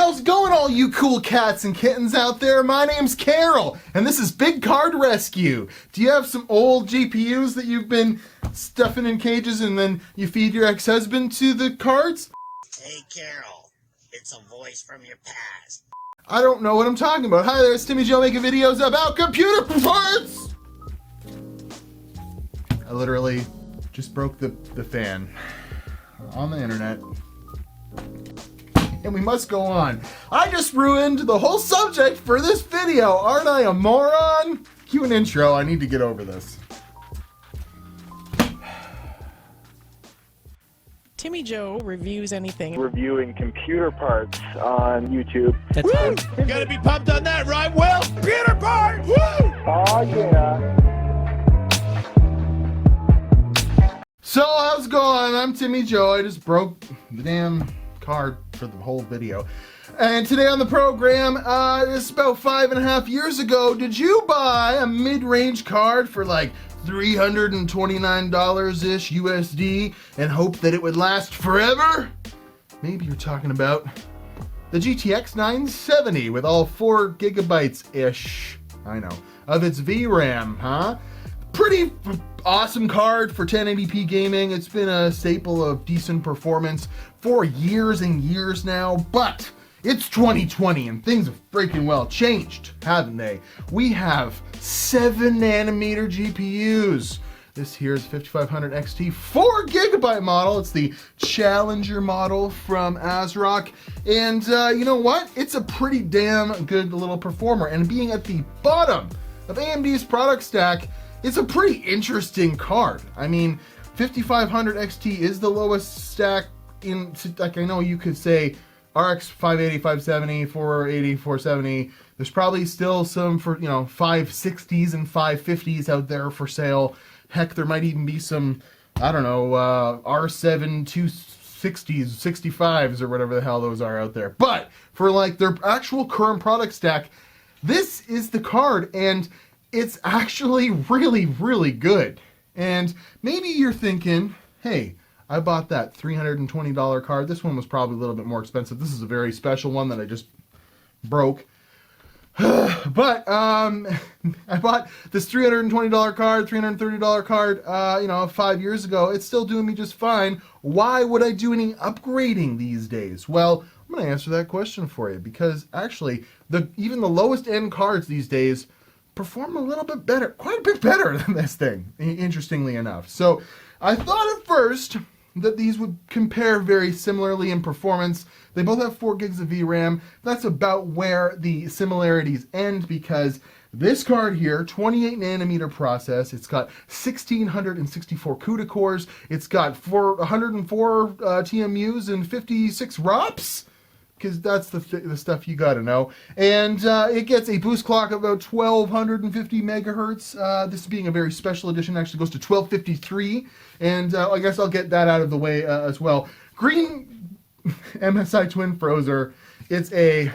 How's it going, all you cool cats and kittens out there? My name's Carol, and this is Big Card Rescue. Do you have some old GPUs that you've been stuffing in cages and then you feed your ex-husband to the cards? Hey, Carol. It's a voice from your past. I don't know what I'm talking about. Hi there, it's Timmy Joe making videos about computer parts! I literally just broke the fan on the internet. And we must go on. I just ruined the whole subject for this video. Aren't I a moron? Cue an intro. I need to get over this. Timmy Joe reviews anything. Reviewing computer parts on YouTube. That's Woo! Gotta be pumped on that, right, Will? Computer parts! Woo! Oh, yeah. So, how's it going? I'm Timmy Joe. I just broke the damn card for the whole video. And today on the program, it's about 5.5 years ago, did you buy a mid-range card for like $329-ish USD and hope that it would last forever? Maybe you're talking about the GTX 970 with all 4 gigabytes-ish, I know, of its VRAM, huh? Pretty awesome card for 1080p gaming. It's been a staple of decent performance for years and years now, but it's 2020 and things have freaking well changed, haven't they? We have 7nm GPUs. This here is 5500 XT 4 gigabyte model. It's the Challenger model from ASRock. And you know what? It's a pretty damn good little performer. And being at the bottom of AMD's product stack, it's a pretty interesting card. I mean, 5500 XT is the lowest stack in, like, I know you could say RX 580, 570, 480, 470. There's probably still some for, 560s and 550s out there for sale. Heck, there might even be some, I don't know, R7 260s, 65s, or whatever the hell those are out there. But for like their actual current product stack, this is the card, and it's actually really, really good. And maybe you're thinking, hey, I bought that $320 card. This one was probably a little bit more expensive. This is a very special one that I just broke. But I bought this $320 card, $330 card, 5 years ago. It's still doing me just fine. Why would I do any upgrading these days? Well, I'm going to answer that question for you, because actually, even the lowest end cards these days perform a little bit better, quite a bit better than this thing, interestingly enough. So I thought at first that these would compare very similarly in performance. They both have 4 gigs of VRAM. That's about where the similarities end, because this card here, 28nm process, it's got 1664 CUDA cores, it's got 104 TMUs and 56 ROPS, because that's the stuff you gotta know. And it gets a boost clock of about 1250 megahertz. This being a very special edition, actually goes to 1253. And I guess I'll get that out of the way as well. Green MSI Twin Frozer. It's a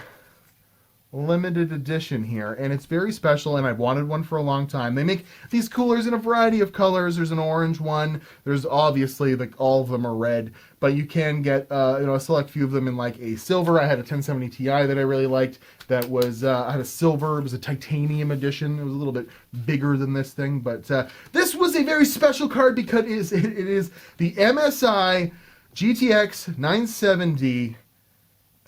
limited edition here, and it's very special, and I've wanted one for a long time. They make these coolers in a variety of colors. There's an orange one. There's obviously, like, all of them are red, but you can get a select few of them in like a silver. I had a 1070 Ti that I really liked. That was I had a silver. It was a titanium edition. It was a little bit bigger than this thing, but this was a very special card because it is the MSI GTX 970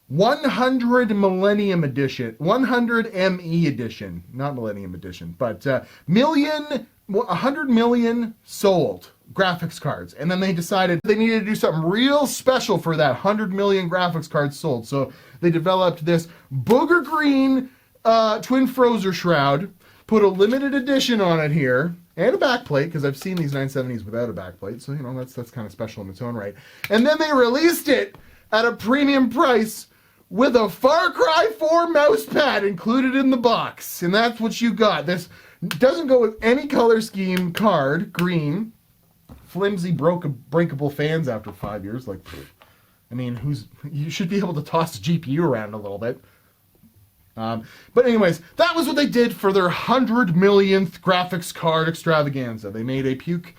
100 Millennium Edition, 100 ME Edition, not Millennium Edition, but 100 million sold graphics cards. And then they decided they needed to do something real special for that 100 million graphics cards sold. So they developed this booger green Twin Frozer shroud, put a limited edition on it here, and a backplate, because I've seen these 970s without a backplate, so that's kind of special in its own right. And then they released it at a premium price with a Far Cry 4 mouse pad included in the box. And that's what you got. This doesn't go with any color scheme card, green. Flimsy, breakable fans after 5 years. Like, I mean, you should be able to toss the GPU around a little bit. But anyways, that was what they did for their 100 millionth graphics card extravaganza. They made a puke,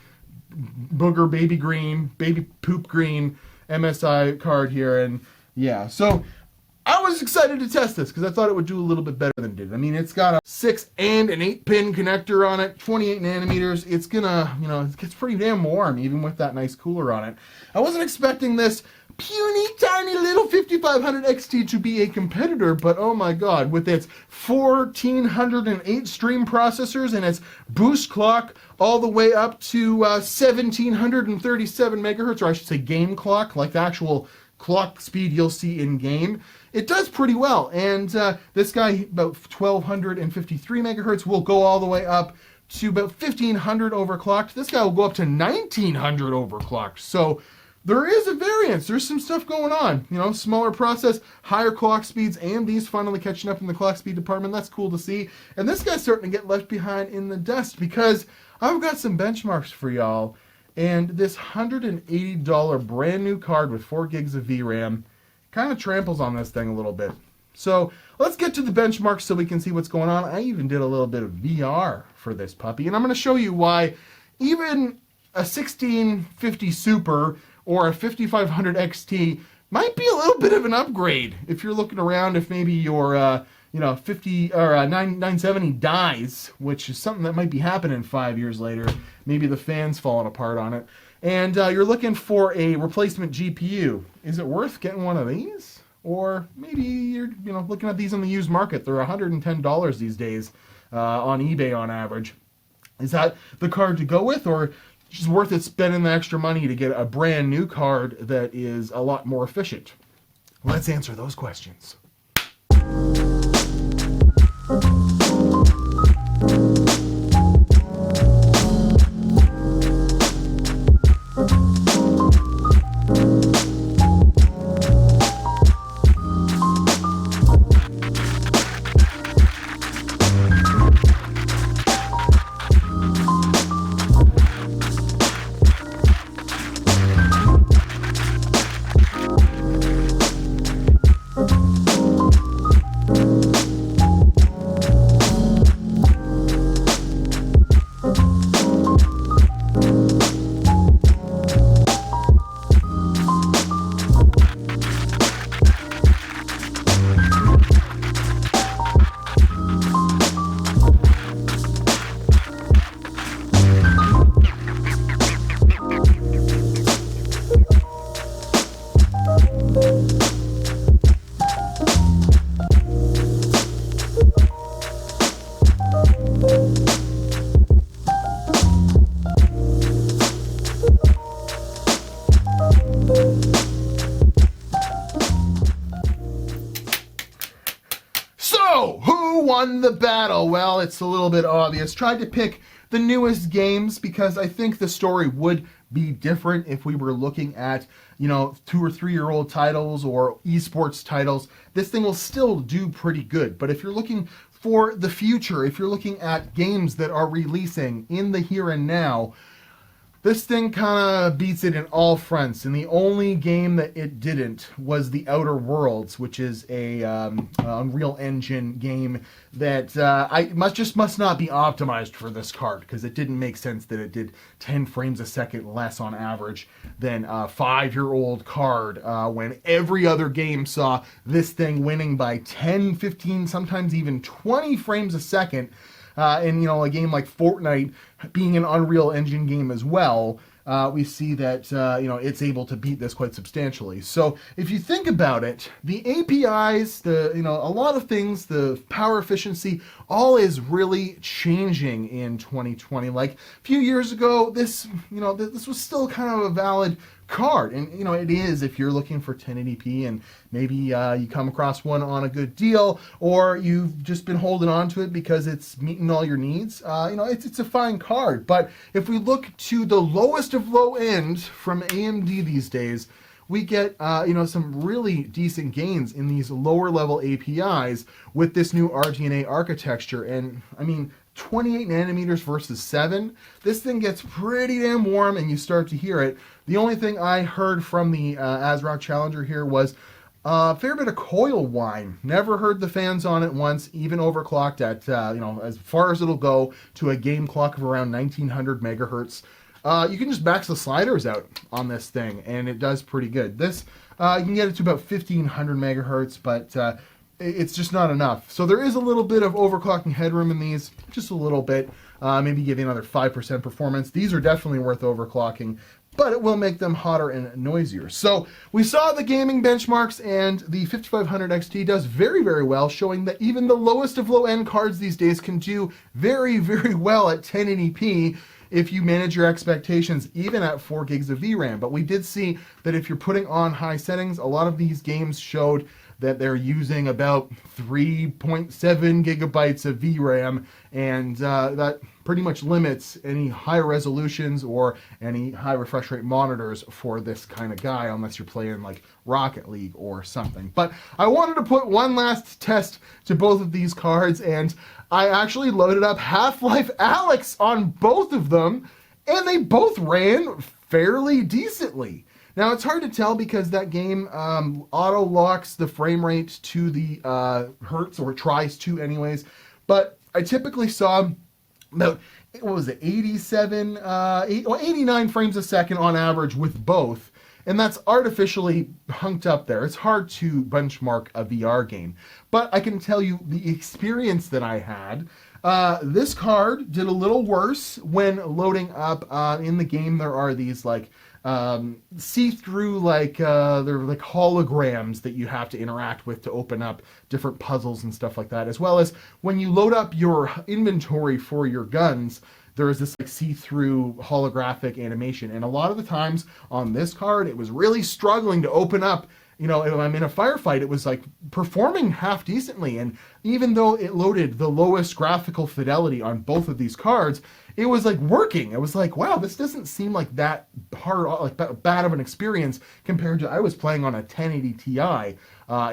booger, baby green, baby poop green MSI card here. And yeah, so I was excited to test this because I thought it would do a little bit better than it did. I mean, it's got a 6 and an 8-pin connector on it, 28 nanometers. It's gonna, it gets pretty damn warm even with that nice cooler on it. I wasn't expecting this puny, tiny little 5500 XT to be a competitor, but oh my god, with its 1408 stream processors and its boost clock all the way up to 1737 megahertz, or I should say game clock, like the actual clock speed you'll see in game, it does pretty well. And this guy, about 1253 megahertz, will go all the way up to about 1500 overclocked. This guy will go up to 1900 overclocked. So there is a variance. There's some stuff going on. Smaller process, higher clock speeds. AMD's finally catching up in the clock speed department. That's cool to see. And this guy's starting to get left behind in the dust because I've got some benchmarks for y'all. And this $180 brand new card with 4 gigs of VRAM kind of tramples on this thing a little bit. So let's get to the benchmarks so we can see what's going on. I even did a little bit of VR for this puppy. And I'm going to show you why even a 1650 Super or a 5500 XT might be a little bit of an upgrade if you're looking around, if maybe your 970 dies, which is something that might be happening 5 years later. Maybe the fan's falling apart on it. And you're looking for a replacement GPU. Is it worth getting one of these? Or maybe you're looking at these on the used market. They're $110 these days on eBay on average. Is that the card to go with, or just worth it spending the extra money to get a brand new card that is a lot more efficient? Let's answer those questions. So, who won the battle? Well, it's a little bit obvious. Tried to pick the newest games because I think the story would be different if we were looking at, 2 or 3 year old titles or esports titles. This thing will still do pretty good. But if you're looking for the future, if you're looking at games that are releasing in the here and now, this thing kind of beats it in all fronts, and the only game that it didn't was The Outer Worlds, which is a Unreal Engine game that must not be optimized for this card, because it didn't make sense that it did 10 frames a second less on average than a 5-year-old card, when every other game saw this thing winning by 10, 15, sometimes even 20 frames a second. And a game like Fortnite being an Unreal Engine game as well, we see that it's able to beat this quite substantially. So if you think about it, the APIs, a lot of things, the power efficiency, all is really changing in 2020. Like a few years ago, this was still kind of a valid card, and it is if you're looking for 1080p and maybe you come across one on a good deal, or you've just been holding on to it because it's meeting all your needs. It's a fine card. But if we look to the lowest of low end from AMD these days, we get some really decent gains in these lower level APIs with this new RDNA architecture. And I mean, 28 nanometers versus 7, this thing gets pretty damn warm and you start to hear it. The only thing I heard from the ASRock Challenger here was a fair bit of coil whine. Never heard the fans on it once, even overclocked at, as far as it'll go to a game clock of around 1900 megahertz. You can just max the sliders out on this thing, and it does pretty good. This You can get it to about 1500 megahertz, but it's just not enough. So there is a little bit of overclocking headroom in these, just a little bit, maybe give you another 5% performance. These are definitely worth overclocking, but it will make them hotter and noisier. So we saw the gaming benchmarks, and the 5500 XT does very, very well, showing that even the lowest of low-end cards these days can do very, very well at 1080p if you manage your expectations, even at 4 gigs of VRAM. But we did see that if you're putting on high settings, a lot of these games showed that they're using about 3.7 gigabytes of VRAM, and that pretty much limits any high resolutions or any high refresh rate monitors for this kind of guy, unless you're playing like Rocket League or something. But I wanted to put one last test to both of these cards, and I actually loaded up Half-Life Alyx on both of them, and they both ran fairly decently. Now, it's hard to tell because that game auto-locks the frame rate to the hertz, or it tries to anyways, but I typically saw about, what was it, 89 frames a second on average with both, and that's artificially hunked up there. It's hard to benchmark a VR game, but I can tell you the experience that I had. This card did a little worse when loading up. In the game, there are these like see-through, like they're like holograms that you have to interact with to open up different puzzles and stuff like that, as well as when you load up your inventory for your guns, there is this like see-through holographic animation, and a lot of the times on this card it was really struggling to open up. You know, if I'm in a firefight, it was like performing half decently, and even though it loaded the lowest graphical fidelity on both of these cards, it was like working. It was like, wow, this doesn't seem like that hard, like bad of an experience compared to I was playing on a 1080 Ti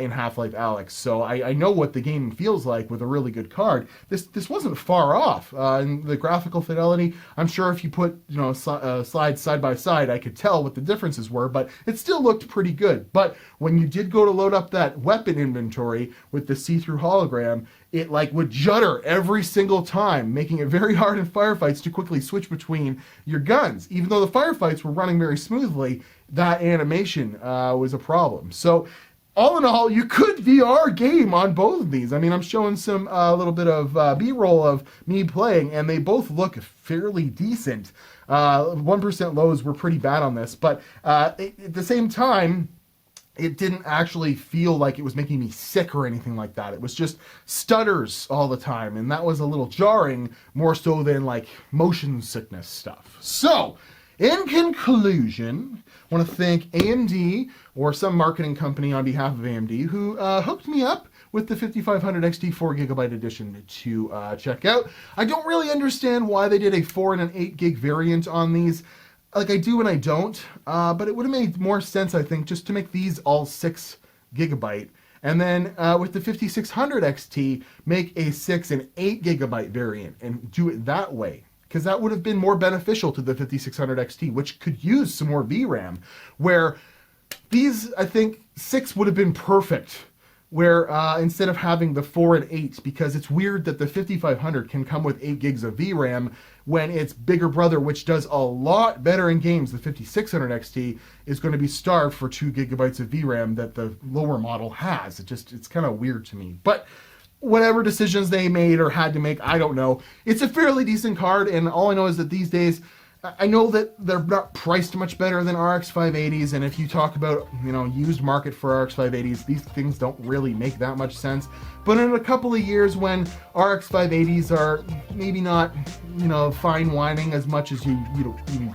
in Half-Life Alyx. So I know what the game feels like with a really good card. This wasn't far off. And the graphical fidelity, I'm sure if you put, you know, slides side by side, I could tell what the differences were, but it still looked pretty good. But when you did go to load up that weapon inventory with the see-through hologram, it like would judder every single time, making it very hard in firefights to quickly switch between your guns. Even though the firefights were running very smoothly, that animation was a problem. So all in all, you could VR game on both of these. I mean, I'm showing some little bit of B-roll of me playing, and they both look fairly decent. 1% lows were pretty bad on this, but at the same time, it didn't actually feel like it was making me sick or anything like that. It was just stutters all the time, and that was a little jarring, more so than like motion sickness stuff. So, in conclusion, I want to thank AMD, or some marketing company on behalf of AMD, who hooked me up with the 5500 XT 4GB edition to check out. I don't really understand why they did a 4 and an 8 gig variant on these. Like, I do and I don't, but it would have made more sense, I think, just to make these all 6 GB. And then with the 5600 XT, make a 6 and 8 GB variant and do it that way, because that would have been more beneficial to the 5600 XT, which could use some more VRAM, where these, I think, 6 would have been perfect, where instead of having the 4 and 8, because it's weird that the 5500 can come with 8 gigs of VRAM when its bigger brother, which does a lot better in games, the 5600 XT, is going to be starved for 2 gigabytes of VRAM that the lower model has. It's kind of weird to me. But whatever decisions they made or had to make, I don't know. It's a fairly decent card, and all I know is that these days, I know that they're not priced much better than RX 580s, and if you talk about, you know, used market for RX 580s, these things don't really make that much sense. But in a couple of years when RX 580s are maybe not, you know, fine whining as much as you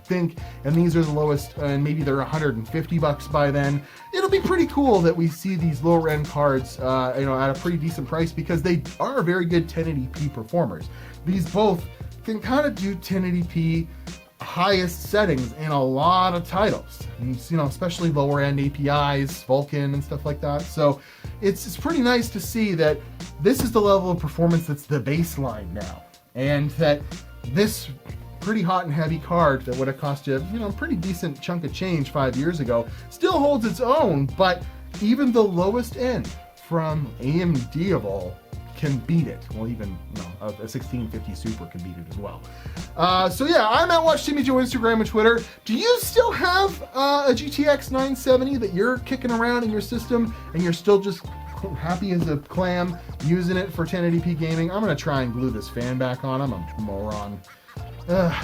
think, and these are the lowest, and maybe they're $150 by then, it'll be pretty cool that we see these lower end cards, you know, at a pretty decent price, because they are very good 1080p performers. These both can kind of do 1080p highest settings in a lot of titles, and, you know, especially lower end APIs, Vulkan and stuff like that. So it's pretty nice to see that this is the level of performance that's the baseline now, and that this pretty hot and heavy card that would have cost you, you know, a pretty decent chunk of change 5 years ago still holds its own. But even the lowest end from AMD of all can beat it. Well, even a 1650 Super can beat it as well. So yeah, I'm at Watch Timmy Joe Instagram and Twitter. Do you still have a GTX 970 that you're kicking around in your system and you're still just happy as a clam using it for 1080p gaming? I'm gonna try and glue this fan back on. I'm a moron.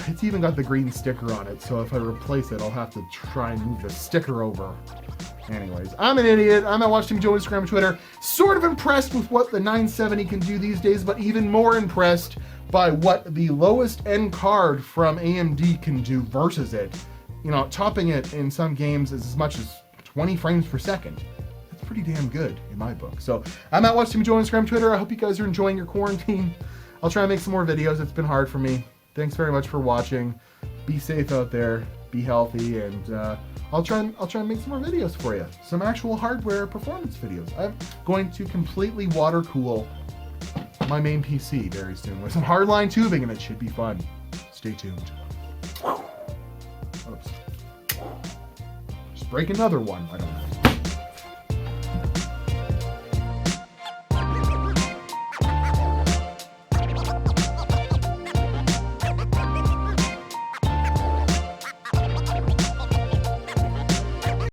It's even got the green sticker on it, so if I replace it, I'll have to try and move the sticker over. Anyways, I'm an idiot. I'm at Watch Timmy Joe Instagram and Twitter. Sort of impressed with what the 970 can do these days, but even more impressed by what the lowest end card from AMD can do versus it. You know, topping it in some games is as much as 20 frames per second. That's pretty damn good in my book. So I'm at Watch Timmy Joe Instagram and Twitter. I hope you guys are enjoying your quarantine. I'll try and make some more videos. It's been hard for me. Thanks very much for watching. Be safe out there. Be healthy, and I'll try and make some more videos for you. Some actual hardware performance videos. I'm going to completely water cool my main PC very soon with some hardline tubing, and it should be fun. Stay tuned. Oops. Just break another one. I don't know.